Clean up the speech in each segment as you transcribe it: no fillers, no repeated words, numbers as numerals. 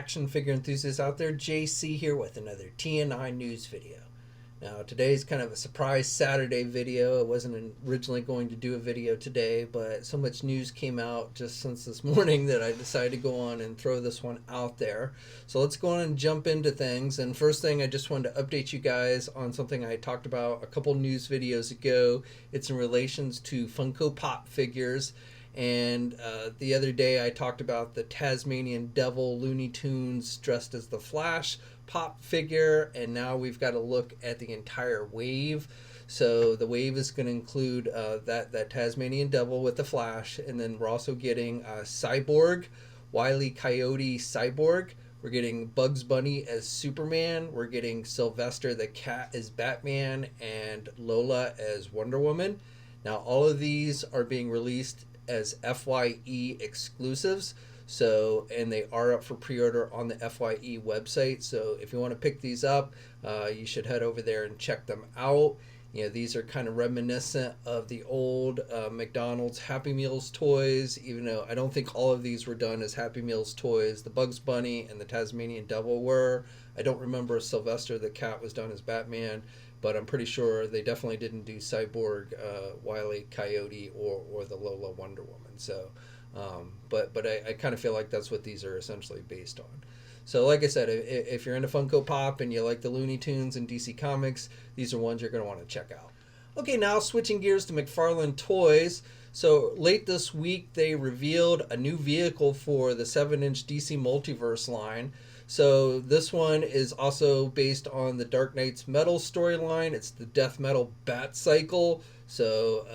action figure enthusiasts out there. JC here with another TNI news video. Now today's kind of a surprise Saturday video. I wasn't originally going to do a video today, but so much news came out just since this morning that I decided to go on and throw this one out there. So let's go on and jump into things. And first thing, I just wanted to update you guys on something I talked about a couple news videos ago. It's in relations to Funko Pop figures. And the other day I talked about the Tasmanian Devil Looney Tunes dressed as the Flash pop figure, and now we've got to look at the entire wave. So the wave is going to include that Tasmanian Devil with the Flash, and then we're also getting Cyborg, Wile E. Coyote Cyborg. We're getting Bugs Bunny as Superman. We're getting Sylvester the Cat as Batman, and Lola as Wonder Woman. Now all of these are being released as FYE exclusives, and they are up for pre-order on the FYE website. So if you want to pick these up, you should head over there and check them out. You know, these are kind of reminiscent of the old McDonald's Happy Meals toys, even though I don't think all of these were done as Happy Meals toys. The Bugs Bunny and the Tasmanian Devil were. I don't remember if Sylvester the Cat was done as Batman, but I'm pretty sure they definitely didn't do Cyborg, Wile E. Coyote, or the Lola Wonder Woman. So, but I kind of feel like that's what these are essentially based on. So like I said, if you're into Funko Pop and you like the Looney Tunes and DC Comics, these are ones you're going to want to check out. Okay, now switching gears to McFarlane Toys. So late this week, they revealed a new vehicle for the 7-inch DC Multiverse line. So this one is also based on the Dark Knight's Metal storyline. It's the Death Metal Bat Cycle. So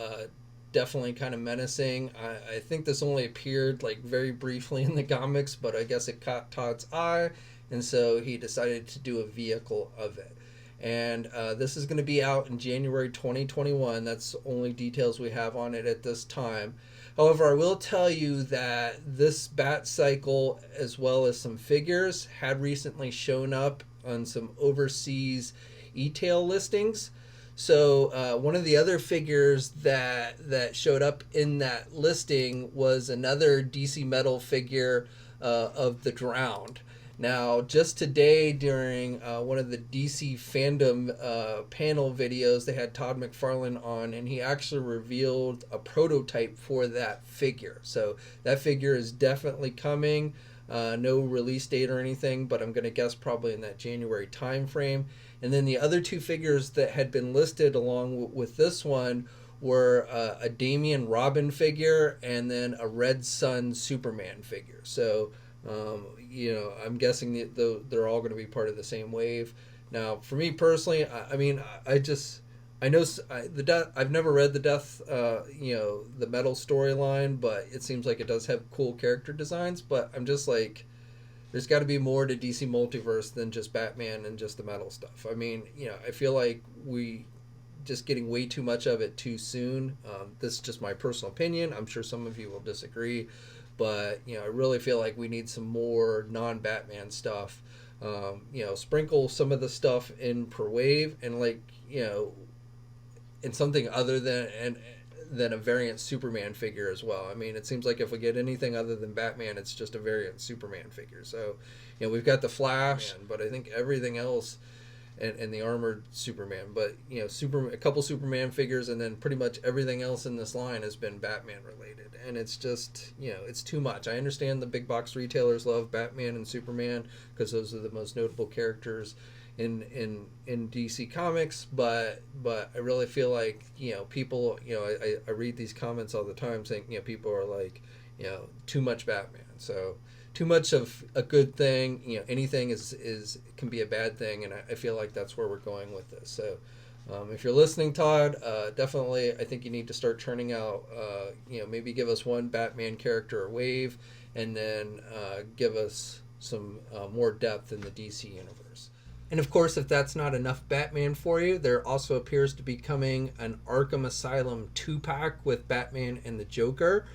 definitely kind of menacing. I think this only appeared like very briefly in the comics, but I guess it caught Todd's eye, and so he decided to do a vehicle of it. And this is going to be out in January 2021. That's the only details we have on it at this time. However, I will tell you that this Bat Cycle, as well as some figures, had recently shown up on some overseas e-tail listings. So one of the other figures that showed up in that listing was another DC Metal figure of the Drowned. Now, just today during one of the DC fandom panel videos, they had Todd McFarlane on, and he actually revealed a prototype for that figure. So that figure is definitely coming. No release date or anything, but I'm going to guess probably in that January time frame. And then the other two figures that had been listed along with this one were a Damian Robin figure and then a Red Sun Superman figure. So I'm guessing that they're all going to be part of the same wave. Now, for me personally, I've never read the the Metal storyline, but it seems like it does have cool character designs. But I'm just like, there's got to be more to DC Multiverse than just Batman and just the Metal stuff. I mean, I feel like we just getting way too much of it too soon. This is just my personal opinion. I'm sure some of you will disagree. But, I really feel like we need some more non-Batman stuff. Sprinkle some of the stuff in per wave and and something other than a variant Superman figure as well. I mean, it seems like if we get anything other than Batman, it's just a variant Superman figure. So, we've got the Flash, but I think everything else, and the armored Superman. But, a couple Superman figures, and then pretty much everything else in this line has been Batman related. And it's just, it's too much. I understand the big box retailers love Batman and Superman because those are the most notable characters in DC Comics, but I really feel like people, I read these comments all the time saying people are like too much Batman. So too much of a good thing, anything is can be a bad thing, and I feel like that's where we're going with this. So if you're listening, Todd, definitely I think you need to start churning out maybe give us one Batman character a wave, and then give us some more depth in the DC universe. And of course, if that's not enough Batman for you, there also appears to be coming an Arkham Asylum 2-pack with Batman and the Joker.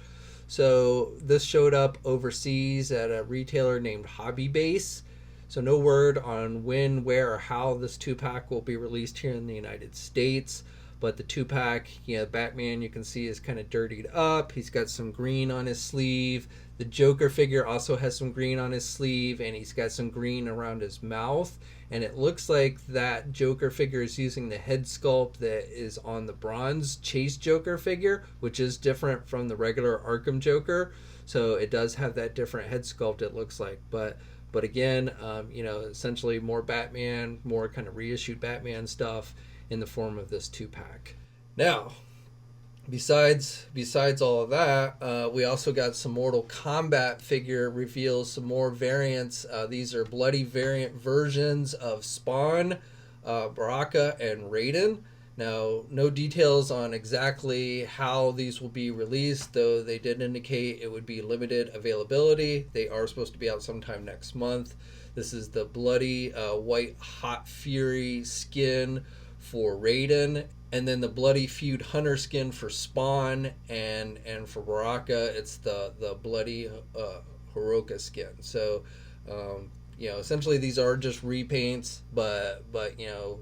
So this showed up overseas at a retailer named Hobby Base. So no word on when, where, or how this 2-pack will be released here in the United States. But the 2-pack, Batman, you can see, is kind of dirtied up. He's got some green on his sleeve. The Joker figure also has some green on his sleeve, and he's got some green around his mouth. And it looks like that Joker figure is using the head sculpt that is on the bronze Chase Joker figure, which is different from the regular Arkham Joker. So it does have that different head sculpt, it looks like. But again, essentially more Batman, more kind of reissued Batman stuff in the form of this 2-pack. Now, Besides all of that, we also got some Mortal Kombat figure reveals, some more variants. These are bloody variant versions of Spawn, Baraka, and Raiden. Now, no details on exactly how these will be released, though they did indicate it would be limited availability. They are supposed to be out sometime next month. This is the bloody white Hot Fury skin for Raiden, and then the bloody feud hunter skin for Spawn, and for Baraka it's the bloody Hiroka skin. So essentially these are just repaints, but a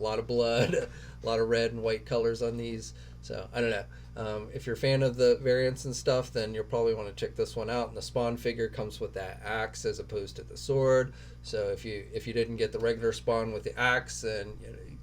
lot of blood, a lot of red and white colors on these. So I don't know. If you're a fan of the variants and stuff, then you'll probably want to check this one out. And the Spawn figure comes with that axe as opposed to the sword. So if you didn't get the regular Spawn with the axe, then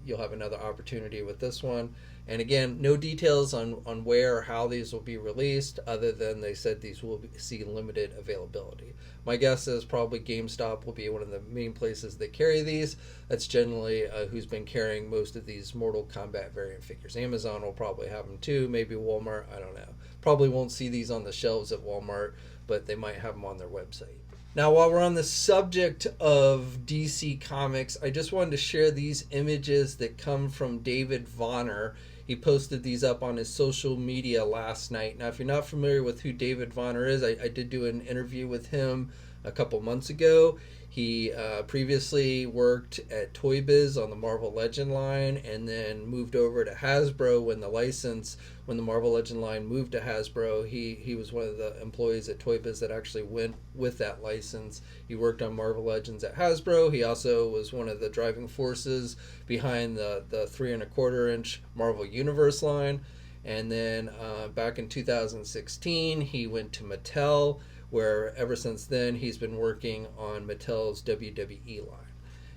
you'll have another opportunity with this one. And again, no details on where or how these will be released, other than they said these will see limited availability. My guess is probably GameStop will be one of the main places that carry these. That's generally who's been carrying most of these Mortal Kombat variant figures. Amazon will probably have them too, maybe Walmart, I don't know. Probably won't see these on the shelves at Walmart, but they might have them on their website. Now, while we're on the subject of DC Comics, I just wanted to share these images that come from David Vonner. He posted these up on his social media last night. Now, if you're not familiar with who David Vonner is, I did do an interview with him a couple months ago. He previously worked at Toy Biz on the Marvel Legend line, and then moved over to Hasbro when the Marvel Legend line moved to Hasbro. He was one of the employees at Toy Biz that actually went with that license. He worked on Marvel Legends at Hasbro. He also was one of the driving forces behind the 3¼ inch Marvel Universe line. And then back in 2016, he went to Mattel, where ever since then he's been working on Mattel's WWE line.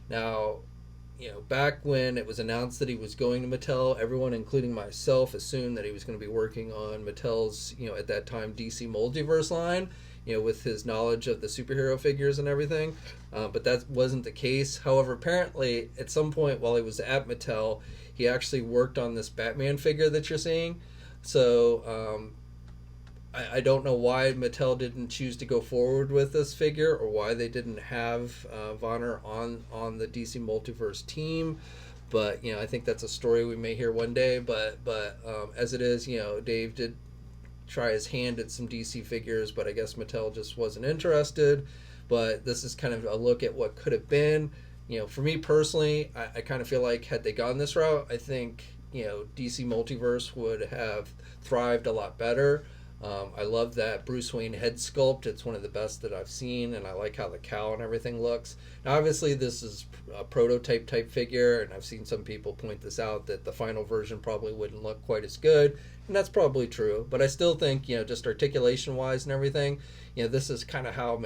Now, back when it was announced that he was going to Mattel, everyone, including myself, assumed that he was going to be working on Mattel's, at that time, DC Multiverse line, with his knowledge of the superhero figures and everything. But that wasn't the case. However, apparently, at some point while he was at Mattel, he actually worked on this Batman figure that you're seeing. So, I don't know why Mattel didn't choose to go forward with this figure, or why they didn't have Vonner on the DC Multiverse team. But I think that's a story we may hear one day. But as it is, Dave did try his hand at some DC figures, but I guess Mattel just wasn't interested. But this is kind of a look at what could have been. For me personally, I kind of feel like had they gone this route, I think DC Multiverse would have thrived a lot better. I love that Bruce Wayne head sculpt. It's one of the best that I've seen, and I like how the cowl and everything looks. Now, obviously, this is a prototype type figure, and I've seen some people point this out, that the final version probably wouldn't look quite as good, and that's probably true. But I still think, just articulation-wise and everything, this is kind of how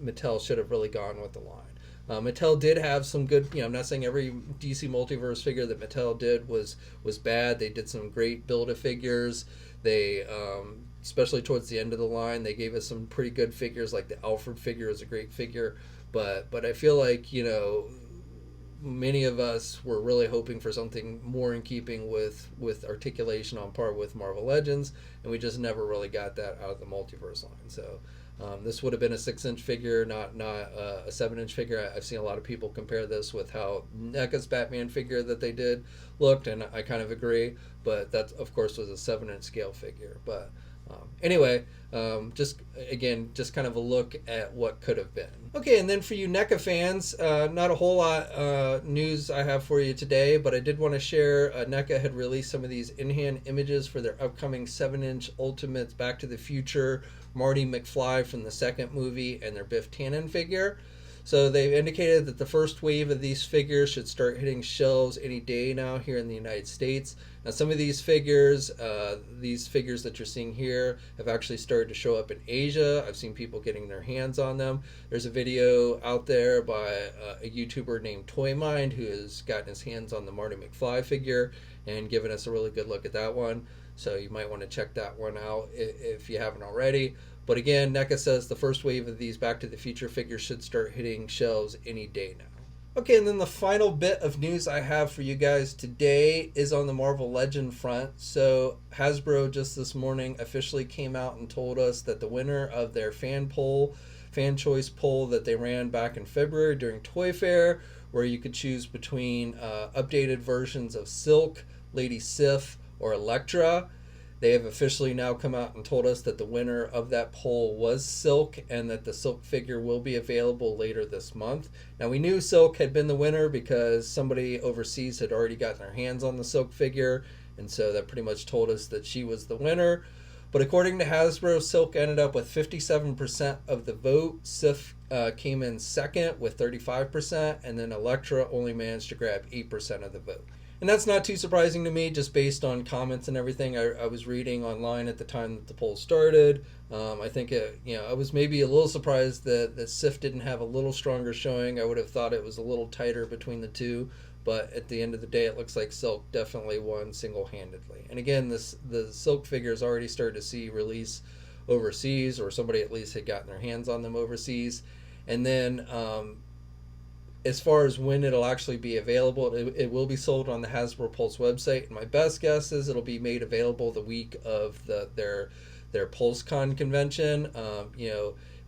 Mattel should have really gone with the line. Mattel did have some good, I'm not saying every DC Multiverse figure that Mattel did was bad. They did some great Build-A-Figures. They, especially towards the end of the line, they gave us some pretty good figures, like the Alfred figure is a great figure. But I feel like, many of us were really hoping for something more in keeping with articulation on par with Marvel Legends, and we just never really got that out of the Multiverse line. So this would have been a 6-inch figure, not a 7-inch figure. I've seen a lot of people compare this with how NECA's Batman figure that they did looked, and I kind of agree. But that, of course, was a 7-inch scale figure. But anyway, just kind of a look at what could have been. Okay, and then for you NECA fans, not a whole lot news I have for you today, but I did want to share NECA had released some of these in-hand images for their upcoming 7-inch Ultimates Back to the Future Marty McFly from the second movie and their Biff Tannen figure. So they've indicated that the first wave of these figures should start hitting shelves any day now here in the United States. Now some of these figures that you're seeing here have actually started to show up in Asia. I've seen people getting their hands on them. There's a video out there by a YouTuber named Toy Mind who has gotten his hands on the Marty McFly figure and given us a really good look at that one. So you might want to check that one out if you haven't already. But again, NECA says the first wave of these Back to the Future figures should start hitting shelves any day now. Okay, and then the final bit of news I have for you guys today is on the Marvel Legend front. So Hasbro just this morning officially came out and told us that the winner of their fan choice poll that they ran back in February during Toy Fair, where you could choose between updated versions of Silk, Lady Sif, or Elektra. They have officially now come out and told us that the winner of that poll was Silk and that the Silk figure will be available later this month. Now, we knew Silk had been the winner because somebody overseas had already gotten their hands on the Silk figure, and so that pretty much told us that she was the winner. But according to Hasbro, Silk ended up with 57% of the vote. Sif came in second with 35%, and then Elektra only managed to grab 8% of the vote. And that's not too surprising to me, just based on comments and everything I was reading online at the time that the poll started. I think I was maybe a little surprised that Sif didn't have a little stronger showing. I would have thought it was a little tighter between the two, but at the end of the day, it looks like Silk definitely won single-handedly. And again, the Silk figures already started to see release overseas, or somebody at least had gotten their hands on them overseas. And then as far as when it'll actually be available, it will be sold on the Hasbro Pulse website. And my best guess is it'll be made available the week of their PulseCon convention.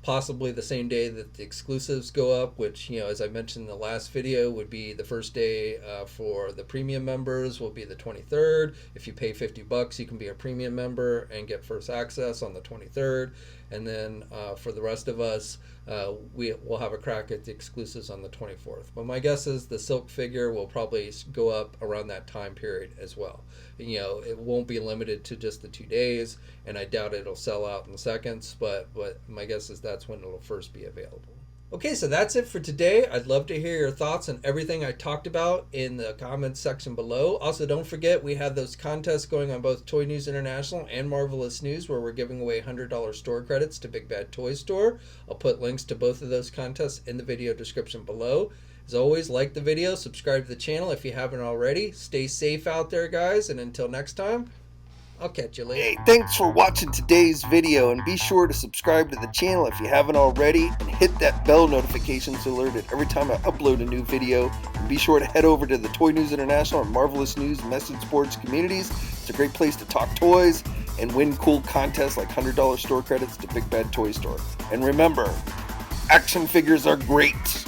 Possibly the same day that the exclusives go up, which, as I mentioned in the last video, would be the first day for the premium members will be the 23rd. If you pay $50, you can be a premium member and get first access on the 23rd. And then for the rest of us, we'll have a crack at the exclusives on the 24th. But my guess is the Silk figure will probably go up around that time period as well. It won't be limited to just the 2 days, and I doubt it'll sell out in seconds, but my guess is that's when it'll first be available. Okay, so that's it for today. I'd love to hear your thoughts on everything I talked about in the comments section below. Also, don't forget we have those contests going on both Toy News International and Marvelous News, where we're giving away $100 store credits to Big Bad Toy Store. I'll put links to both of those contests in the video description below. As always, like the video, subscribe to the channel if you haven't already. Stay safe out there, guys, and until next time, I'll catch you later. Hey, thanks for watching today's video, and be sure to subscribe to the channel if you haven't already, and hit that bell notification so alerted every time I upload a new video. And be sure to head over to the Toy News International and Marvelous News message boards communities. It's a great place to talk toys and win cool contests like $100 store credits to Big Bad Toy Store. And remember, action figures are great.